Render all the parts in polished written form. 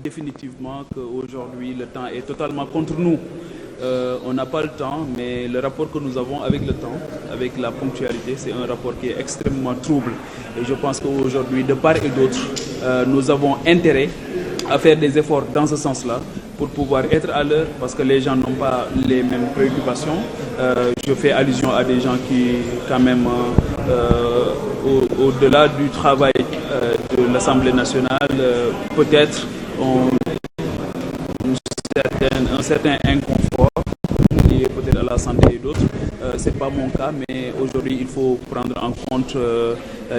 définitivement qu'aujourd'hui le temps est totalement contre nous. On n'a pas le temps, mais le rapport que nous avons avec le temps, avec la ponctualité, c'est un rapport qui est extrêmement trouble. Et je pense qu'aujourd'hui, de part et d'autre, nous avons intérêt à faire des efforts dans ce sens-là pour pouvoir être à l'heure, parce que les gens n'ont pas les mêmes préoccupations. Je fais allusion à des gens qui, quand même, au-delà du travail de l'Assemblée nationale, peut-être ont un certain inconfort lié peut-être à la santé et d'autres. C'est pas mon cas, mais aujourd'hui il faut prendre en compte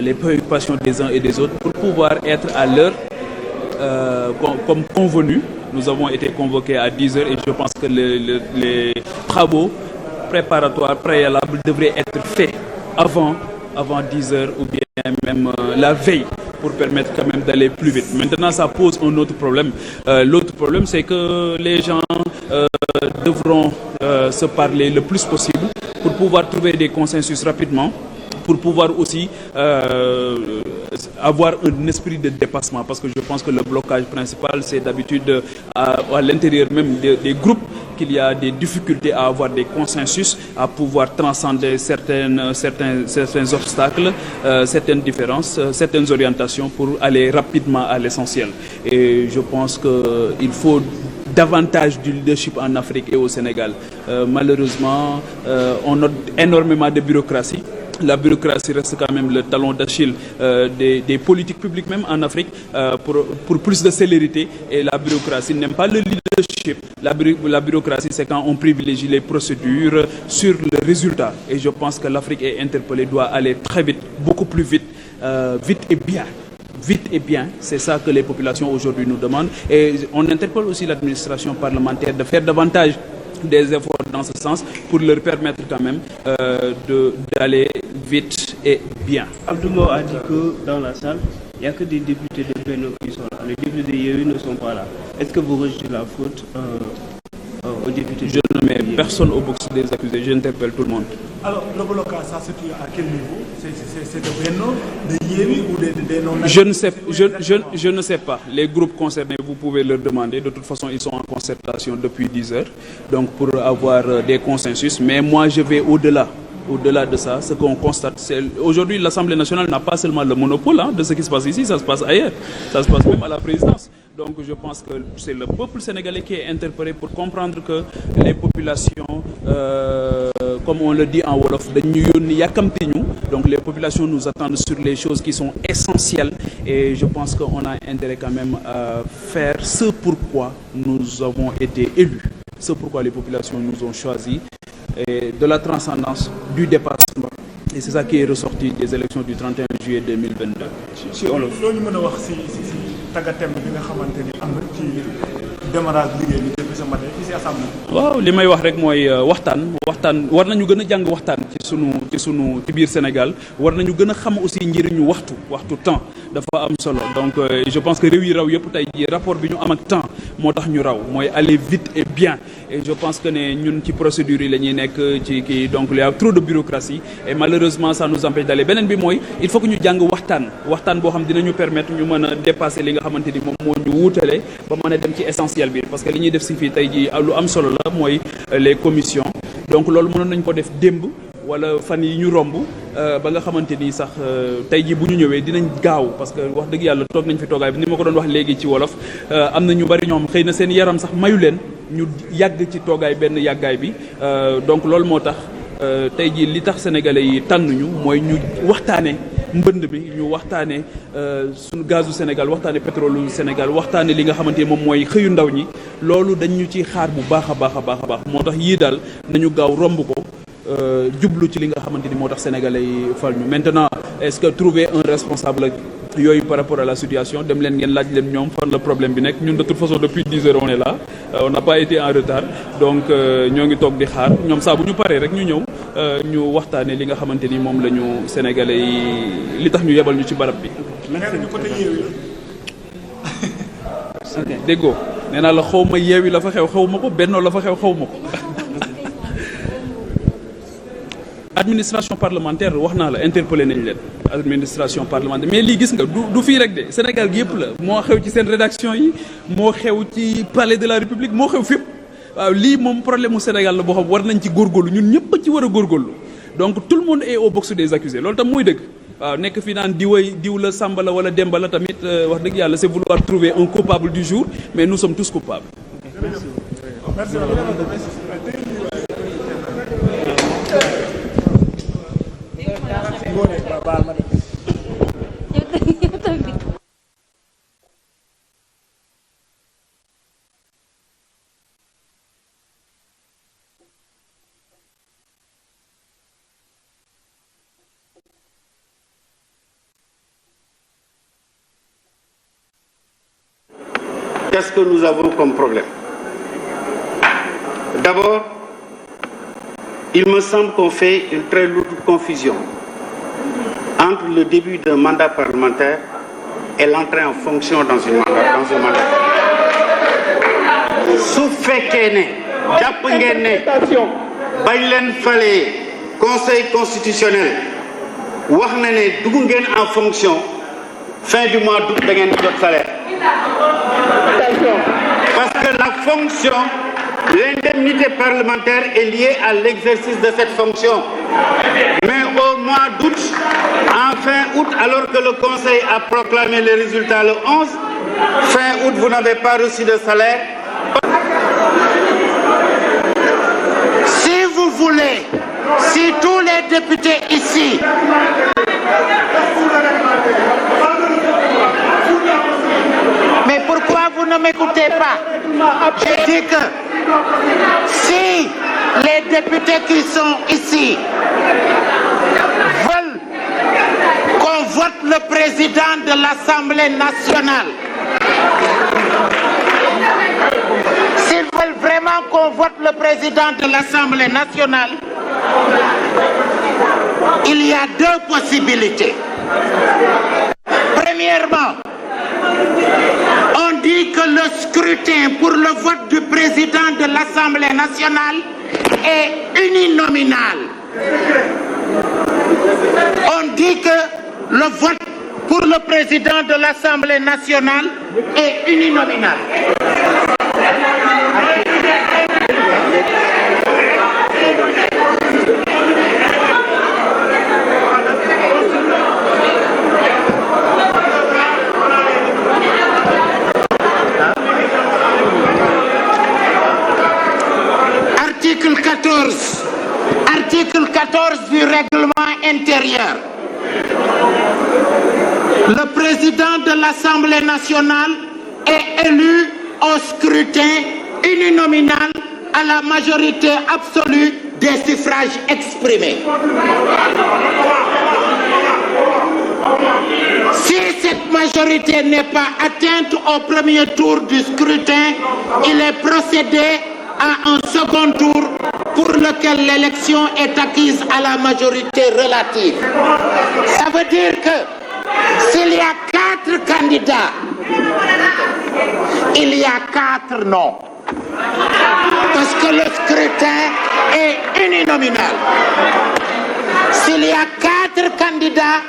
les préoccupations des uns et des autres pour pouvoir être à l'heure comme convenu. Nous avons été convoqués à 10h et je pense que les travaux préparatoires, préalables devraient être faits avant 10h ou bien même la veille, pour permettre quand même d'aller plus vite. Maintenant, ça pose un autre problème. L'autre problème, c'est que les gens devront se parler le plus possible pour pouvoir trouver des consensus rapidement, pour pouvoir aussi avoir un esprit de dépassement, parce que je pense que le blocage principal, c'est d'habitude à l'intérieur même des groupes qu'il y a des difficultés à avoir des consensus, à pouvoir transcender certains obstacles, certaines différences, certaines orientations pour aller rapidement à l'essentiel. Et je pense qu'il faut davantage du leadership en Afrique et au Sénégal. Malheureusement, on note énormément de bureaucratie. La bureaucratie reste quand même le talon d'Achille des politiques publiques même en Afrique pour plus de célérité, et la bureaucratie n'aime pas le leadership. La bureaucratie, c'est quand on privilégie les procédures sur le résultat, et je pense que l'Afrique est interpellée, doit aller très vite, beaucoup plus vite, vite et bien. Vite et bien, c'est ça que les populations aujourd'hui nous demandent, et on interpelle aussi l'administration parlementaire de faire davantage des efforts dans ce sens pour leur permettre quand même d'aller vite et bien. Abdoulaye a dit que dans la salle, il n'y a que des députés de Benno qui sont là. Les députés de Yewwi ne sont pas là. Est-ce que vous rejetez la faute aux députés? Je ne mets personne au box des accusés, j'interpelle tout le monde. Alors, le blocage, ça se situe à quel niveau? C'est de Benno, de Yewwi ou des non? Je ne sais pas. Les groupes concernés, vous pouvez leur demander. De toute façon, ils sont en concertation depuis 10 heures. Donc, pour avoir des consensus. Mais moi, je vais au-delà. Au-delà de ça, ce qu'on constate, c'est aujourd'hui l'Assemblée nationale n'a pas seulement le monopole de ce qui se passe ici, ça se passe ailleurs. Ça se passe même à la présidence. Donc je pense que c'est le peuple sénégalais qui est interpellé pour comprendre que les populations, comme on le dit en Wolof, donc les populations nous attendent sur les choses qui sont essentielles, et je pense qu'on a intérêt quand même à faire ce pourquoi nous avons été élus, ce pourquoi les populations nous ont choisis, et de la transcendance, du dépassement. Et c'est ça qui est ressorti des élections du 31 juillet 2022. Si on le fait, nous avons si tagatem bi nga xamanteni am na ci démarrage liggéey bi depuis ce matin ici assemblée. waaw li may wax rek mooy waxtaan war nañu gën a jàng waxtaan ci biir Sénégal, war nañu gën a xam aussi njëriñu waxtu temps dafa am solo. Donc je pense que réew yi raw yëpp tey jii rapport bi ñu am ak temps moo tax ñu raw, mooy aller vite et bien. Et je pense que ne ñun ci procédure yi la ñuy nekk ci kii, donc il y a trop de bureaucratie et malheureusement ça nous empêche d'aller. Beneen bi mooy il faut que ñu jàng waxtaan boo xam dinañu permettre ñu mën a dépasser li nga xamante ni moom moo ñu wuutale ba mën a dem ci essentiel bi, parce que li ñuy def si fii tey jii lu am solo la mooy les commissions. Donc loolu mënoon nañ ko def démb wala fan yi ñu romb ba nga xamante ni sax tey jii bu ñu ñëwee dinañ gaaw, parce que wax dëgg yàlla toog nañ fi toogaay bi ni ma ko doon wax léegi ci wolof. Am na ñu bari ñoom xëy na seen yaram sax mayu leen ñu yàgg ci toogaay benn yàggaay bi, donc loolu moo tax tey jii li tax sénégalais yi tànn ñu mooy ñu waxtaane mbënd bi, ñu waxtaane suñu gazu Sénégal, waxtaane pétrole Sénégal, waxtaane li nga xamante ni moom mooy xëyu ndaw ñi. Loolu dañ ñu ciy xaar bu baax a baax a baax a baax, moo tax yii daal nañu gaaw romb ko jublu ci li nga xamante ni moo tax sénégalais yi fal ñu. Maintenant, est-ce que trouver un responsable yooyu par rapport à la situation, dem leen ngeen laaj leen ñoom fan la problème bi nekk. Ñun de toute façon depuis 10 heures on est là, on n'a pas été en retard, donc ñoo ngi toog di xaar ñoom saa bu ñu paree rek ñu ñëw ñu waxtaane li nga xamante ni moom la ñu sénégalais yi li tax ñu yebal ñu ci barab bi. Merci. déggoo nee naa la xaw ma Yewwi la fa xew xaw ma ko, Benno la fa xew xaw ma ko. administration parlementaire wax naa la interpellé nañ leen. administration parlementaire mais lii gis nga du fii rek de Sénégal gi yëpp la moo xew ci seen rédaction yi moo xew ci palais de la République moo xew fépp waaw lii moom problème mu Sénégal la boo xam war nañ ci góorgóorlu ñun ñëpp ci war a góorgóorlu donc tout le monde est au box des accusés loolu tam mooy dëgg waaw nekk fi naan diw la Samba la wala Demba la tamit wax dëgg yàlla c'est vouloir trouver un coupable du jour mais nous sommes tous coupables. Merci. Qu'est-ce que nous avons comme problème? D'abord, il me semble qu'on fait une très lourde confusion entre le début d'un mandat parlementaire et l'entrée en fonction dans un mandat. Su fekkee ne jàpp ngeen ne bañ leen falee conseil constitutionnel wax na ne dugg ngeen en fonction fin du mois d'août da ngeen di jot salaire. Parce que la fonction, l'indemnité parlementaire est liée à l'exercice de cette fonction. Mais au mois d'août, en fin août, alors que le Conseil a proclamé les résultats le 11, fin août, vous n'avez pas reçu de salaire. Si vous voulez, si tous les députés ici pourquoi vous ne m'écoutez pas? Je dis que si les députés qui sont ici veulent qu'on vote le président de l'Assemblée nationale, s'ils veulent vraiment qu'on vote le président de l'Assemblée nationale, il y a deux possibilités. Premièrement, on dit que le scrutin pour le vote du président de l'Assemblée nationale est uninominal. On dit que le vote pour le président de l'Assemblée nationale est uninominal. Article 14 du règlement intérieur. Le président de l'Assemblée nationale est élu au scrutin uninominal à la majorité absolue des suffrages exprimés. Si cette majorité n'est pas atteinte au premier tour du scrutin, il est procédé à un second tour pour lequel l'élection est acquise à la majorité relative. Ça veut dire que s'il y a 4 candidats, il y a 4 non. Parce que le scrutin est uninominal. S'il y a 4 candidats,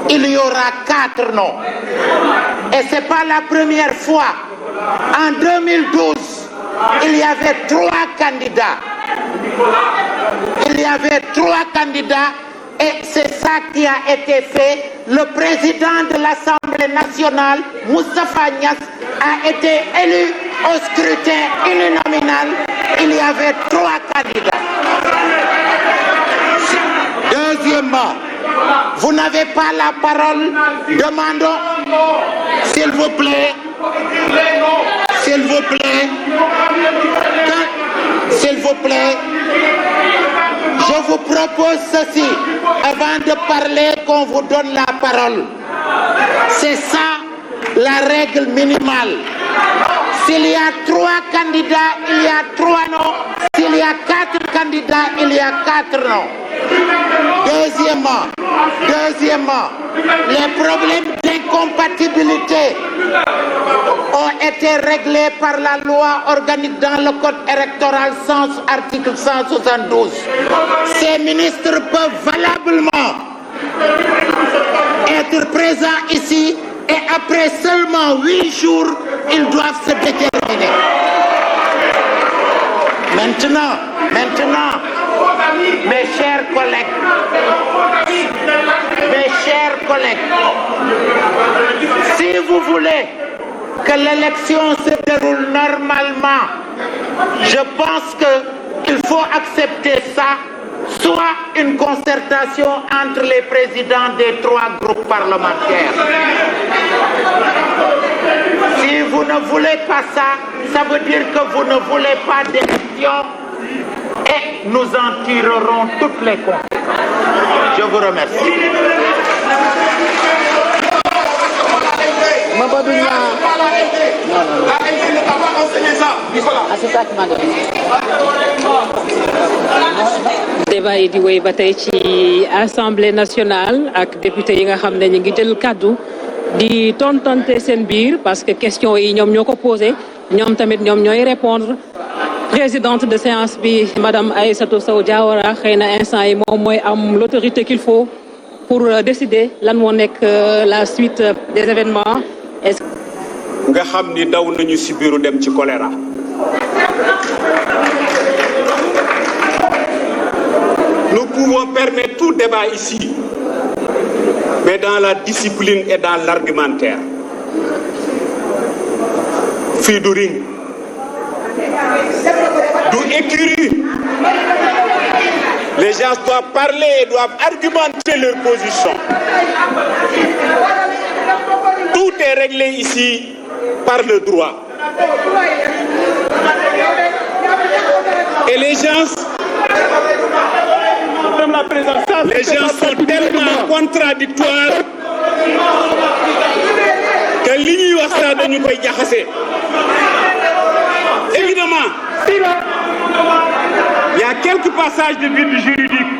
il y aura 4 non. Et ce n'est pas la première fois. En 2012, il y avait 3 candidats. Il y avait 3 candidats et c'est ça qui a été fait. Le président de l'Assemblée nationale, Moustapha Niasse, a été élu au scrutin uninominal. Il y avait 3 candidats. Deuxièmement, vous n'avez pas la parole. Demandons, s'il vous plaît. S'il vous plaît, s'il vous plaît, je vous propose ceci, avant de parler, qu'on vous donne la parole. C'est ça la règle minimale. S'il y a 3 candidats, il y a 3 non. S'il y a 4 candidats, il y a 4 non. Deuxièmement, les problèmes d'incompatibilité ont été réglés par la loi organique dans le code électoral article 172. Ces ministres peuvent valablement être présents ici et après seulement 8 jours, ils doivent se déterminer. Maintenant, mes chers collègues, si vous voulez que l'élection se déroule normalement, je pense qu'il faut accepter ça, soit une concertation entre les présidents des 3 groupes parlementaires. Si vous ne voulez pas ça, ça veut dire que vous ne voulez pas d'élection et nous en tirerons toutes les conséquences. Je vous remercie. débat yi di wéy ba tey ci assemblée nationale ak député yi nga xam ne ñu ngi jël kaddu di tontante seen biir parce que question yi ñoom ñoo ko posé ñoom tamit ñoom ñooy répondre présidente de séance bi madame Aïssatou Sow Diawara xëy na instant yi moom mooy am l'autorité qu'il faut pour décider lan moo nekk la suite des événements. nga xam ni daw nañu si biiru dem ci choléra. Nous pouvons permettre tout débat ici, mais dans la discipline et dans l'argumentaire. Fii du ring, du écurie. Les gens doivent parler et doivent argumenter leur position. Tout est réglé ici par le droit. Et les gens sont tellement contradictoires que li ñuy wax sax dañu koy jaxase. Évidemment, il y a quelques passages de vide juridique.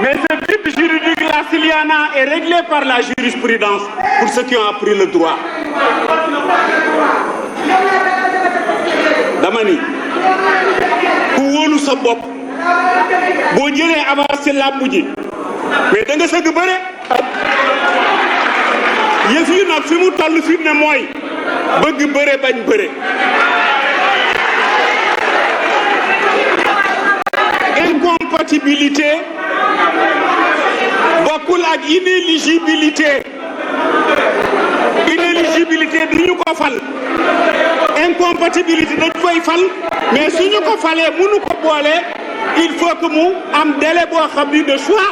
Mais ce vide juridique-là, s'il y en a, est réglé par la jurisprudence pour ceux qui ont appris le droit. dama ni ku wóolu sa bopp boo jëlee avancé làmb ji mais da nga sëgg bëre yëf yi nag fi mu toll fi ne mooy bëgg bëre bañ bëre. Incompatibilité bokkul ak inéligibilité. Inéligibilité duñu ko fal. Incompatibilité dañ koy fal mais suñu ko falee mënu ko boole il faut que mu am délai boo xam ni de choix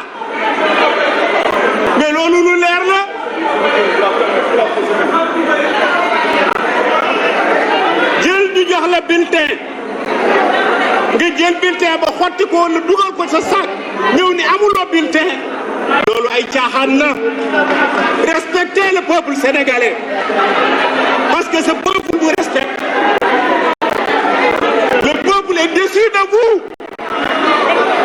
mais loolu lu leer la. jël ñu jox la bulletin nga jël bulletin ba xotti ko wala dugal ko sa sac ñëw ni amuloo bulletin loolu ay caaxaan la. Respectez le peuple sénégalais parce que ce peuple vous